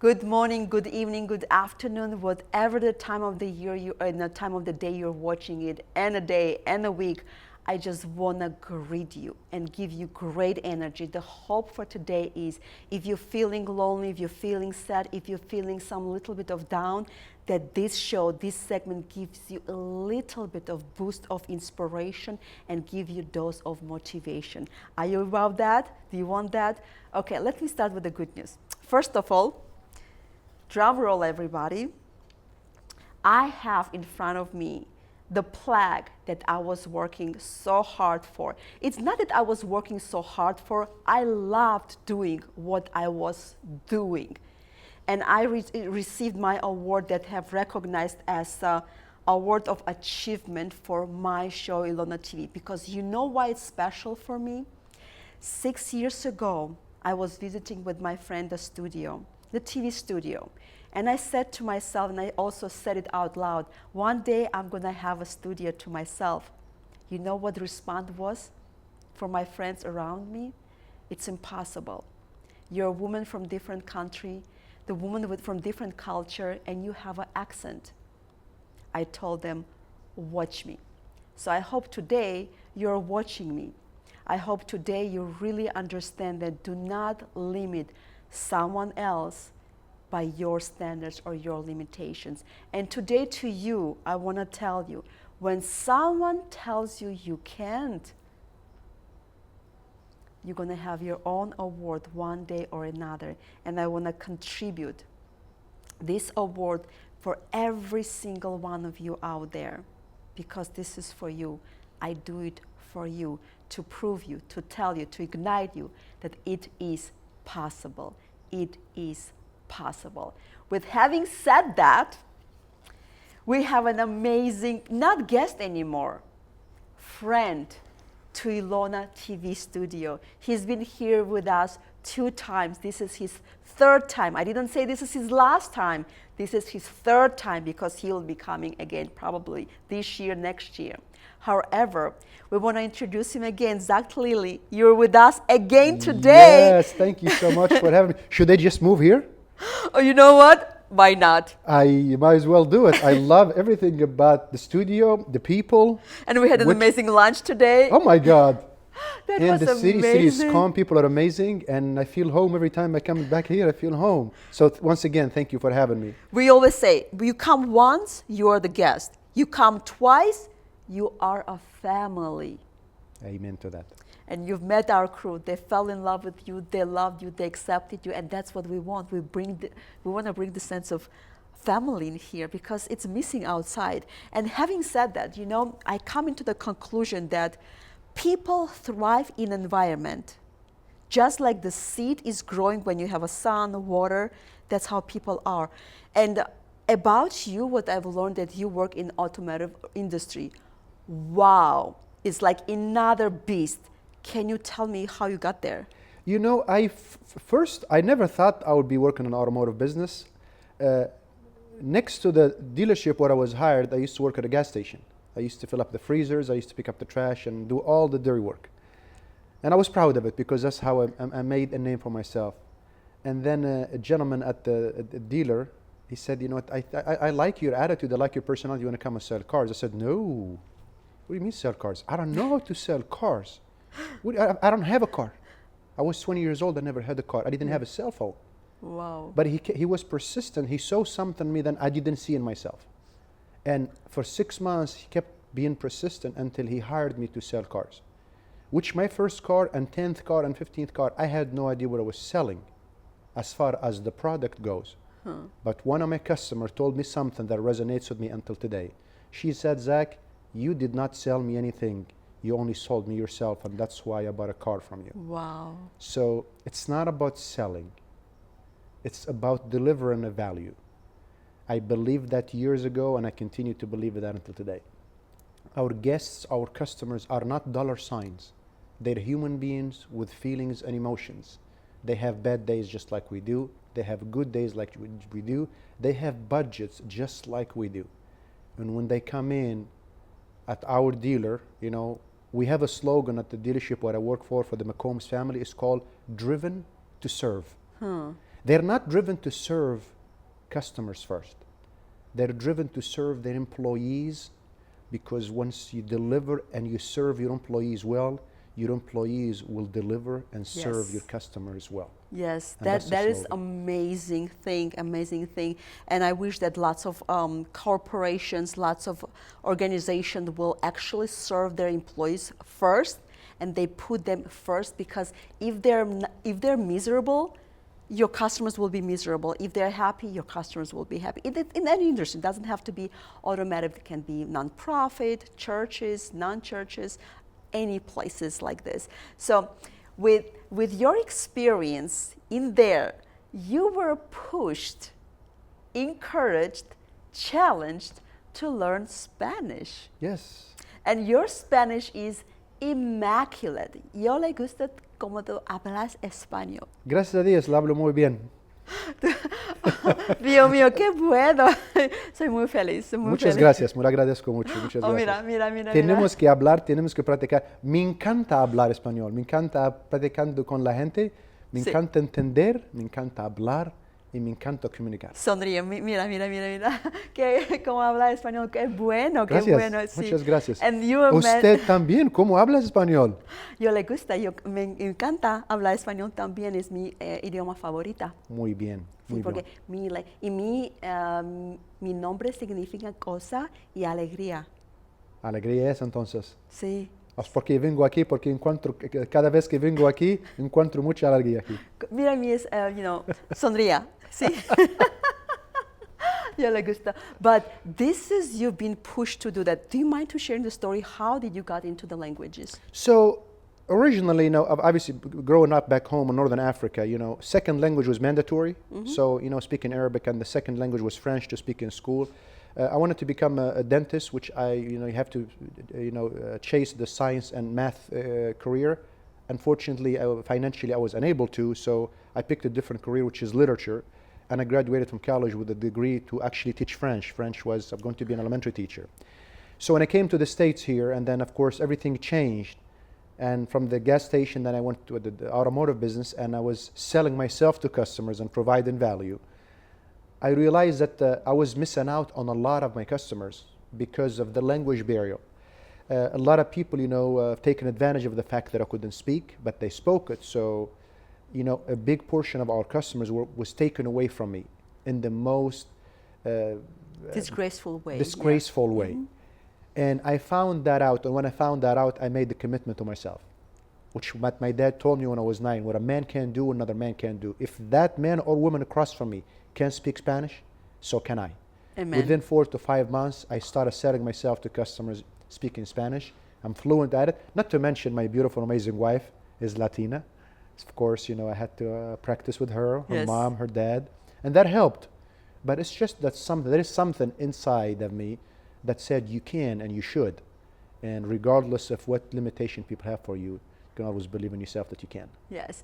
Good morning, good evening, good afternoon, whatever the time of the year you and the time of the day you're watching it, and a day and a week. I just wanna greet you and give you great energy. The hope for today is if you're feeling lonely, if you're feeling sad, if you're feeling some little bit of down, that this show, this segment gives you a little bit of boost of inspiration and give you a dose of motivation. Are you about that? Do you want that? Okay, let me start with the good news. First of all, drum roll, everybody. I have in front of me the plaque that I was working so hard for. It's not that I was working so hard for, I loved doing what I was doing. And I received my award that have recognized as a award of achievement for my show, ILONA TV, because you know why it's special for me? 6 years ago, I was visiting with my friend the studio, the TV studio. And I said to myself, and I also said it out loud, one day I'm gonna have a studio to myself. You know what the response was from my friends around me? It's impossible. You're a woman from different country, the woman from different culture, and you have an accent. I told them, watch me. So I hope today you're watching me. I hope today you really understand that do not limit someone else by your standards or your limitations. And today to you, I want to tell you, when someone tells you you can't, you're going to have your own award one day or another. And I want to contribute this award for every single one of you out there, because this is for you. I do it for you, to prove you, to tell you, to ignite you that it is possible. It is possible. With having said that, we have an amazing, not guest anymore, friend to ILONA TV studio. He's been here with us 2 times. This is his 3rd time. I didn't say this is his last time. This is his 3rd time because he'll be coming again probably this year, next year. However, we want to introduce him again. Zack Tlili, you're with us again today. Yes, thank you so much for having me. Should I just move here? Oh, you know what? Why not? I might as well do it. I love everything about the studio, the people. And we had an amazing lunch today. Oh my God. That and was the amazing. city is calm, people are amazing, and I feel home every time I come back here, I feel home. So once again, thank you for having me. We always say, you come once, you are the guest. You come twice, you are a family. Amen to that. And you've met our crew. They fell in love with you. They loved you. They accepted you. And that's what we want. We want to bring the sense of family in here because it's missing outside. And having said that, you know, I come into the conclusion that people thrive in environment. Just like the seed is growing when you have a sun, water, that's how people are. And about you, what I've learned that you work in automotive industry. Wow, it's like another beast. Can you tell me how you got there? You know, first, I never thought I would be working in automotive business. Next to the dealership where I was hired, I used to work at a gas station. I used to fill up the freezers, I used to pick up the trash and do all the dirty work. And I was proud of it because that's how I made a name for myself. And then a gentleman at the dealer, he said, you know what, I like your attitude, I like your personality, you want to come and sell cars. I said, no. What do you mean sell cars? I don't know how to sell cars. I don't have a car. I was 20 years old, I never had a car. I didn't have a cell phone. Wow. But he was persistent. He saw something in me that I didn't see in myself. And for 6 months, he kept being persistent until he hired me to sell cars. Which my first car and 10th car and 15th car, I had no idea what I was selling as far as the product goes. But one of my customers told me something that resonates with me until today. She said, Zach, you did not sell me anything. You only sold me yourself, and that's why I bought a car from you. Wow. So it's not about selling. It's about delivering a value. I believed that years ago, and I continue to believe that until today. Our guests, our customers are not dollar signs. They're human beings with feelings and emotions. They have bad days just like we do. They have good days like we do. They have budgets just like we do. And when they come in at our dealer, you know, we have a slogan at the dealership where I work for the McCombs family. It's called Driven to Serve. They're not driven to serve customers first. They're driven to serve their employees, because once you deliver and you serve your employees well, your employees will deliver and serve Yes. your customers well. Yes, And that's the that is slogan. amazing thing. And I wish that lots of corporations, lots of organizations will actually serve their employees first, and they put them first, because if they're miserable, your customers will be miserable. If they're happy, your customers will be happy. In any industry, it doesn't have to be automotive. It can be nonprofit, churches, non-churches, any places like this. So with your experience in there, you were pushed, encouraged, challenged to learn Spanish. Yes. And your Spanish is immaculate. Yo le gusta como tú hablas español. Gracias a Dios, lo hablo muy bien. Dios mío, qué bueno. Soy muy feliz. Soy muy Muchas feliz. gracias, me lo agradezco mucho. Muchas Oh, gracias. mira. Tenemos que hablar, tenemos que practicar. Me encanta hablar español, me encanta practicando con la gente, me Sí. encanta entender, me encanta hablar y me encanta comunicar. Sonríe, mira. Que como habla español, qué bueno, qué Gracias, bueno. Sí. muchas gracias. And you are Usted también, ¿cómo habla español? Yo le gusta, me encanta hablar español también, es mi idioma favorita. Muy bien, Sí, muy porque bien. mi nombre significa cosa y alegría. Alegría es entonces. Sí. Es porque vengo aquí, porque encuentro, cada vez que vengo aquí, encuentro mucha alegría aquí. Mira, mi es, sonría. Sí. Yo le gusta. But you've been pushed to do that. Do you mind to share the story? How did you got into the languages? So originally, obviously growing up back home in Northern Africa, second language was mandatory. So, speaking Arabic, and the second language was French to speak in school. I wanted to become a dentist, which you have to, chase the science and math career. Unfortunately, financially, I was unable to, so I picked a different career, which is literature. And I graduated from college with a degree to actually teach French. French was, I'm going to be an elementary teacher. So when I came to the States here, and then of course everything changed. And from the gas station, then I went to the automotive business, and I was selling myself to customers and providing value. I realized that I was missing out on a lot of my customers because of the language barrier. A lot of people, have taken advantage of the fact that I couldn't speak, but they spoke it. So, a big portion of our customers was taken away from me in the most Disgraceful way. disgraceful way. And I found that out, and when I found that out, I made the commitment to myself, which what my dad told me when I was 9, what a man can do, another man can do. If that man or woman across from me can speak Spanish, so can I. Amen. Within 4 to 5 months, I started selling myself to customers speaking Spanish. I'm fluent at it. Not to mention my beautiful, amazing wife is Latina. Of course, I had to practice with her Yes. mom, her dad, and that helped. But it's just that there is something inside of me that said you can and you should. And regardless of what limitation people have for you, you can always believe in yourself that you can. Yes.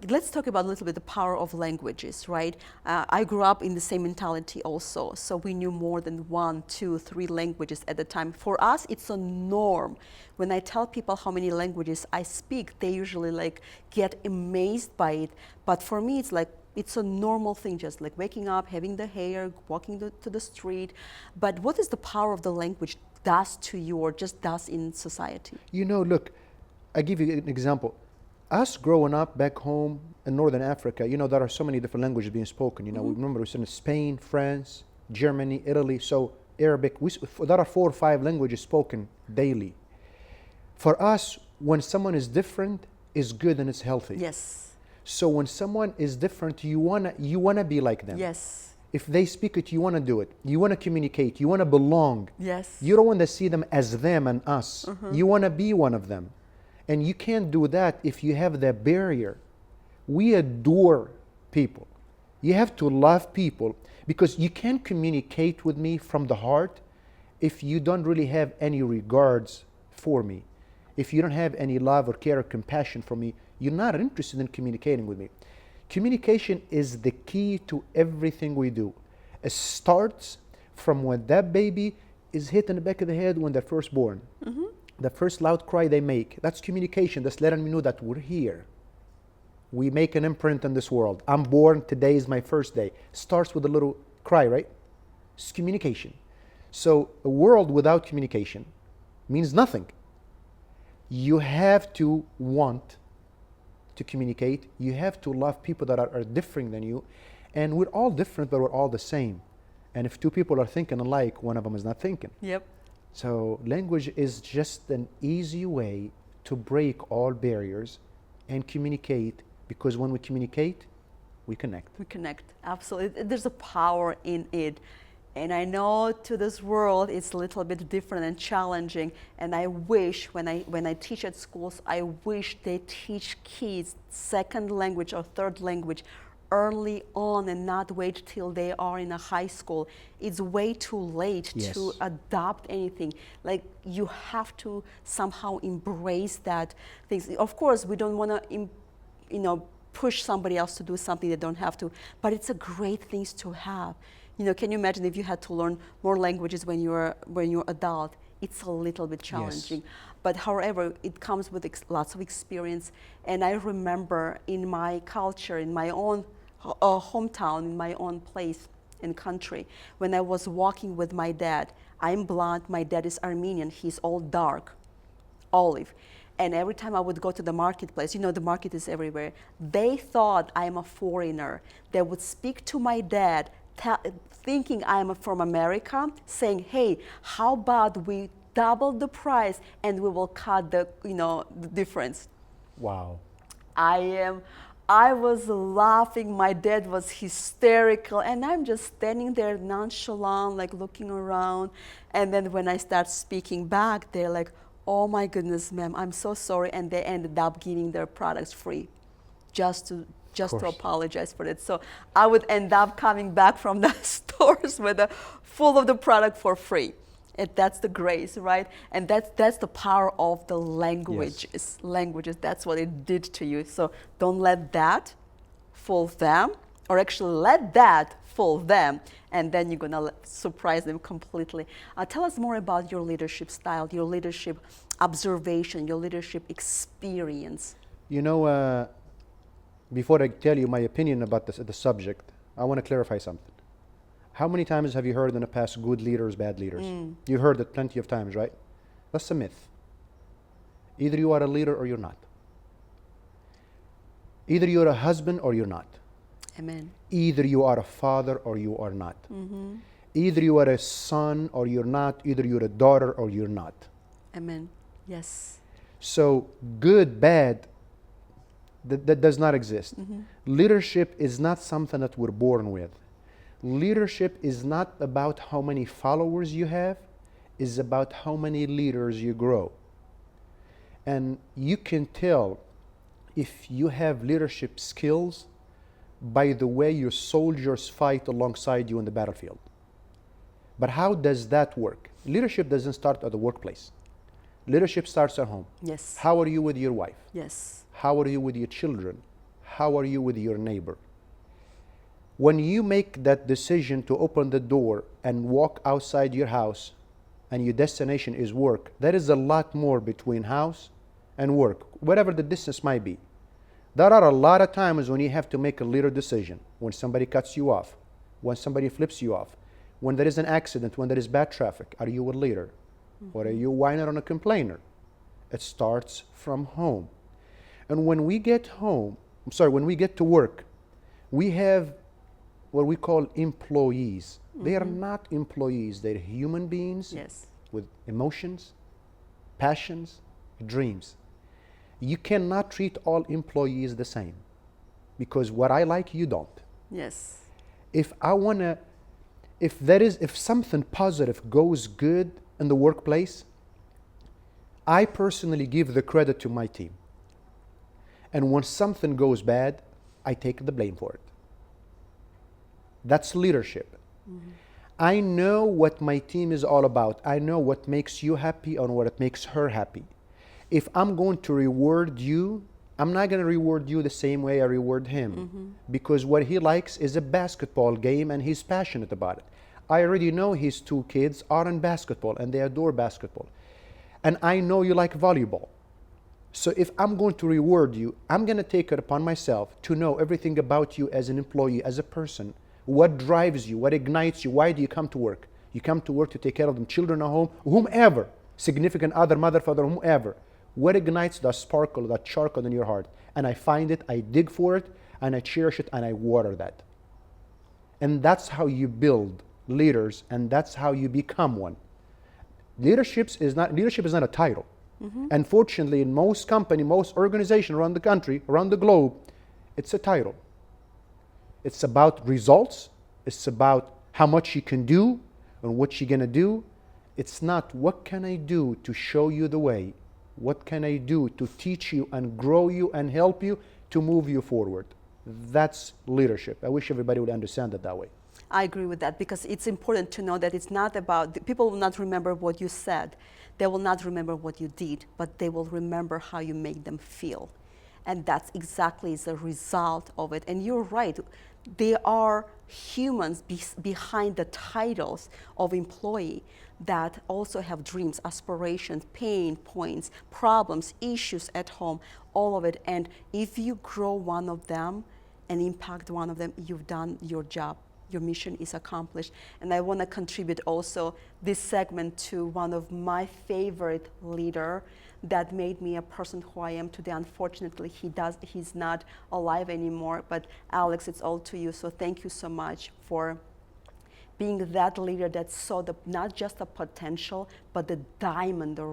Let's talk about a little bit the power of languages, right? I grew up in the same mentality also. So we knew more than 1, 2, 3 languages at the time. For us, it's a norm. When I tell people how many languages I speak, they usually get amazed by it. But for me, it's a normal thing, just like waking up, having the hair, walking to the street. But what is the power of the language does to you, or just does in society? Look, I give you an example. Us growing up back home in Northern Africa, there are so many different languages being spoken. We remember we in Spain, France, Germany, Italy, so Arabic. There are 4 or 5 languages spoken daily. For us, when someone is different, it's good and it's healthy. Yes. So when someone is different, you wanna be like them. Yes. If they speak it, you wanna do it. You wanna communicate. You wanna belong. Yes. You don't want to see them as them and us. You wanna be one of them. And you can't do that if you have that barrier. We adore people. You have to love people, because you can't communicate with me from the heart if you don't really have any regards for me. If you don't have any love or care or compassion for me, you're not interested in communicating with me. Communication is the key to everything we do. It starts from when that baby is hit in the back of the head when they're first born. The first loud cry they make, that's communication. That's letting me know that we're here. We make an imprint in this world. I'm born, today is my first day. Starts with a little cry, right? It's communication. So a world without communication means nothing. You have to want to communicate. You have to love people that are different than you. And we're all different, but we're all the same. And if two people are thinking alike, one of them is not thinking. Yep. So language is just an easy way to break all barriers and communicate, because when we communicate, we connect. We connect, absolutely. There's a power in it. And I know to this world it's a little bit different and challenging. And I wish when I teach at schools, I wish they teach kids second language or third language early on and not wait till they are in a high school. It's way too late to adopt anything. Like, you have to somehow embrace that things. Of course, we don't want to, push somebody else to do something they don't have to, but it's a great thing to have. Can you imagine if you had to learn more languages when you're adult? It's a little bit challenging. Yes. But however, it comes with lots of experience. And I remember in my culture, in my own hometown, in my own place and country, when I was walking with my dad. I'm blonde, my dad is Armenian, he's all dark, olive. And every time I would go to the marketplace, the market is everywhere, they thought I'm a foreigner. They would speak to my dad, thinking I'm from America, saying, hey, how about we double the price and we will cut the difference. Wow. I was laughing, my dad was hysterical, and I'm just standing there nonchalant, like looking around. And then when I start speaking back, they're like, oh my goodness, ma'am, I'm so sorry. And they ended up giving their products free just to apologize for it. So I would end up coming back from the stores with full of the product for free. And that's the grace, right? And that's the power of the languages. Yes. Languages, that's what it did to you. So don't let that fool them, or actually let that fool them, and then you're gonna surprise them completely. Tell us more about your leadership style, your leadership observation, your leadership experience. Before I tell you my opinion about the subject, I want to clarify something. How many times have you heard in the past good leaders, bad leaders? You've heard it plenty of times, right? That's a myth. Either you are a leader or you're not. Either you're a husband or you're not. Amen. Either you are a father or you are not. Mm-hmm. Either you are a son or you're not. Either you're a daughter or you're not. Amen. Yes. So good, bad, that does not exist. Mm-hmm. Leadership is not something that we're born with. Leadership is not about how many followers you have, it's about how many leaders you grow. And you can tell if you have leadership skills by the way your soldiers fight alongside you in the battlefield. But how does that work? Leadership doesn't start at the workplace. Leadership starts at home. Yes. How are you with your wife? Yes. How are you with your children? How are you with your neighbor? When you make that decision to open the door and walk outside your house and your destination is work, there is a lot more between house and work, whatever the distance might be. There are a lot of times when you have to make a leader decision, when somebody cuts you off, when somebody flips you off, when there is an accident, when there is bad traffic. Are you a leader? Mm-hmm. Or are you a whiner and a complainer? It starts from home. And when we get when we get to work, we have what we call employees. Mm-hmm. They are not employees, they're human beings. Yes. With emotions, passions, dreams. You cannot treat all employees the same, because what I like, you don't. Yes. If something positive goes good in the workplace, I personally give the credit to my team. And when something goes bad, I take the blame for it. That's leadership. Mm-hmm. I know what my team is all about. I know what makes you happy and what makes her happy. If I'm going to reward you, I'm not going to reward you the same way I reward him. Mm-hmm. Because what he likes is a basketball game and he's passionate about it. I already know his two kids are in basketball and they adore basketball. And I know you like volleyball. So if I'm going to reward you, I'm going to take it upon myself to know everything about you as an employee, as a person. What drives you? What ignites you? Why do you come to work? You come to work to take care of them, children at home, whomever, significant other, mother, father, whomever. What ignites that sparkle, that charcoal in your heart? And I find it, I dig for it, and I cherish it, and I water that. And that's how you build leaders, and that's how you become one. Leadership is not a title. Unfortunately, in most companies, most organizations around the country, around the globe, it's a title. It's about results. It's about how much you can do and what you're going to do. It's not what can I do to show you the way. What can I do to teach you and grow you and help you to move you forward? That's leadership. I wish everybody would understand it that way. I agree with that, because it's important to know that it's not about, people will not remember what you said. They will not remember what you did, but they will remember how you made them feel. And that's exactly the result of it. And you're right, there are humans behind the titles of employee that also have dreams, aspirations, pain points, problems, issues at home, all of it. And if you grow one of them and impact one of them, you've done your job. Your mission is accomplished. And I want to contribute also this segment to one of my favorite leader that made me a person who I am today. Unfortunately, he's not alive anymore, but Alex, it's all to you. So thank you so much for being that leader that saw not just the potential, but the diamond, the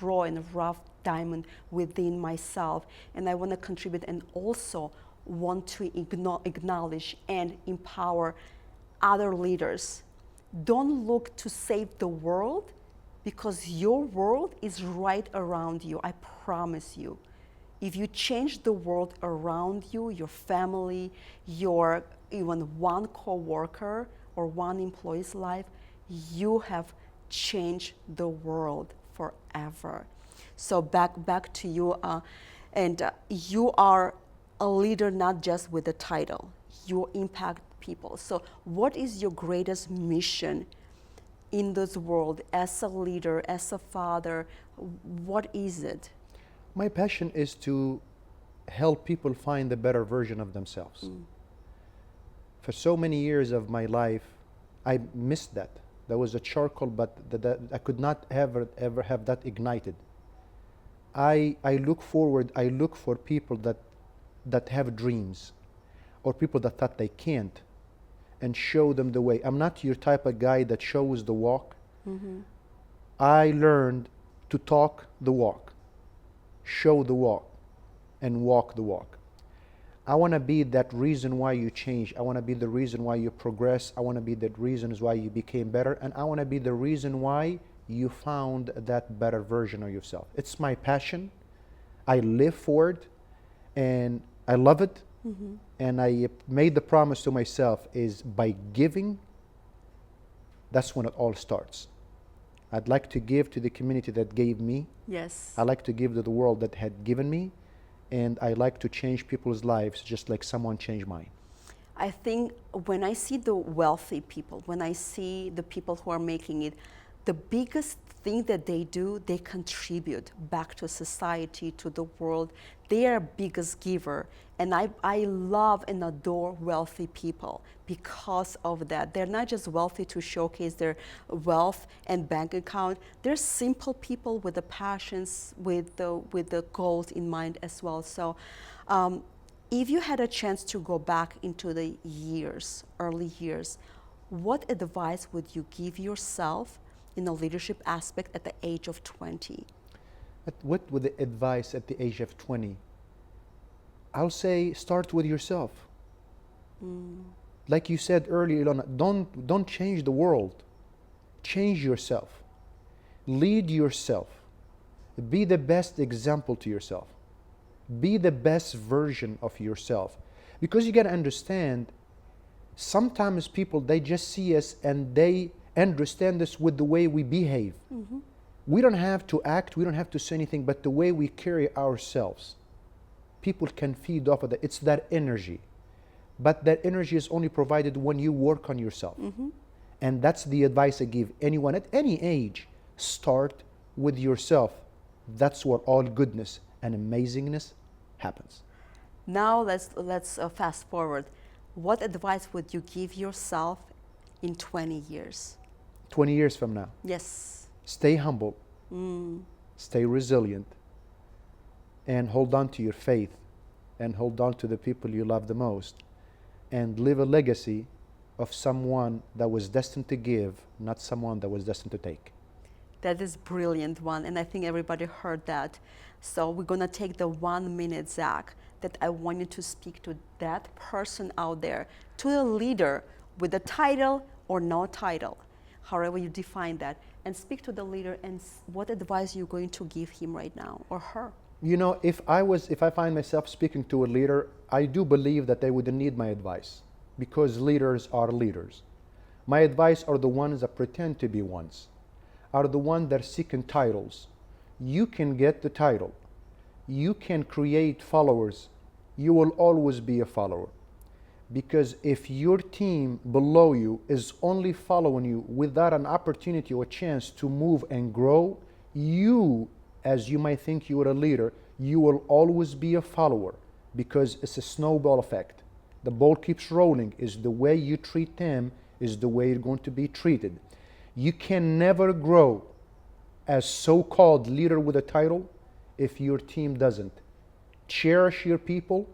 raw and rough diamond within myself. And I want to contribute and also want to acknowledge and empower other leaders. Don't look to save the world, because your world is right around you. I promise you. If you change the world around you, your family, your even one co-worker or one employee's life, you have changed the world forever. So back to you, you are a leader not just with a title. You impact people. So what is your greatest mission in this world as a leader, as a father? What is it? My passion is to help people find a better version of themselves. For so many years of my life, I missed that. There was a charcoal, but I could not ever have that ignited. I look forward, I look for people that have dreams, or people that thought they can't, and show them the way. I'm not your type of guy that shows the walk. I learned to talk the walk, show the walk, and walk the walk. I want to be that reason why you change. I want to be the reason why you progress. I want to be the reasons why you became better. And I want to be the reason why you found that better version of yourself. It's my passion. I live for it, and I love it. And I made the promise to myself is by giving, that's when it all starts. I'd like to give to the community that gave me. Yes. I like to give to the world that had given me. And I like to change people's lives just like someone changed mine. I think when I see the wealthy people, when I see the people who are making it, the biggest thing that they do, they contribute back to society, to the world. They are biggest giver. And I love and adore wealthy people because of that. They're not just wealthy to showcase their wealth and bank account. They're simple people with the passions, with the goals in mind as well. So if you had a chance to go back into the early years, what advice would you give yourself in the leadership aspect at the age of 20? What would the advice at the age of 20? I'll say start with yourself. Like you said earlier, Ilona, don't change the world. Change yourself. Lead yourself. Be the best example to yourself. Be the best version of yourself. Because you got to understand, sometimes people, they just see us and they understand us with the way we behave. We don't have to act, we don't have to say anything, but the way we carry ourselves. People can feed off of that. It's that energy. But that energy is only provided when you work on yourself. And that's the advice I give anyone at any age. Start with yourself. That's where all goodness and amazingness happens. Now let's fast forward. What advice would you give yourself in 20 years? 20 years from now, Yes. stay humble, stay resilient, and hold on to your faith, and hold on to the people you love the most, and leave a legacy of someone that was destined to give, not someone that was destined to take. That is brilliant one, and I think everybody heard that. So we're gonna take the 1 minute, Zack, that I want you to speak to that person out there, to a leader with a title or no title, however you define that, and speak to the leader and what advice you're going to give him right now or her. You know, if I find myself speaking to a leader, I do believe that they would need my advice, because leaders are leaders. My advice are the ones that pretend to be ones, are the ones that are seeking titles. You can get the title. You can create followers. You will always be a follower. Because if your team below you is only following you without an opportunity or chance to move and grow, you, as you might think you are a leader, you will always be a follower, because it's a snowball effect. The ball keeps rolling. Is the way you treat them is the way you're going to be treated. You can never grow as so-called leader with a title if your team doesn't. Cherish your people,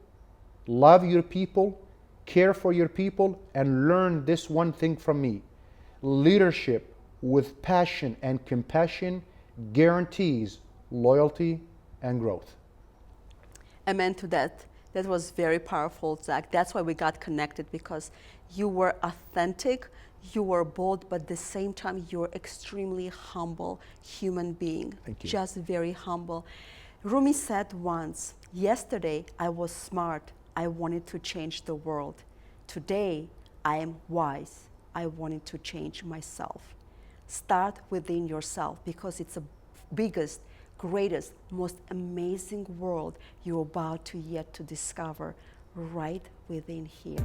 love your people, care for your people, and learn this one thing from me. Leadership with passion and compassion guarantees loyalty and growth. Amen to that. That was very powerful, Zack. That's why we got connected, because you were authentic, you were bold, but at the same time, you're extremely humble human being. Thank you. Just very humble. Rumi said once, yesterday I was smart, I wanted to change the world. Today I am wise, I wanted to change myself. Start within yourself, because it's the biggest, greatest, most amazing world you're about to yet to discover right within here.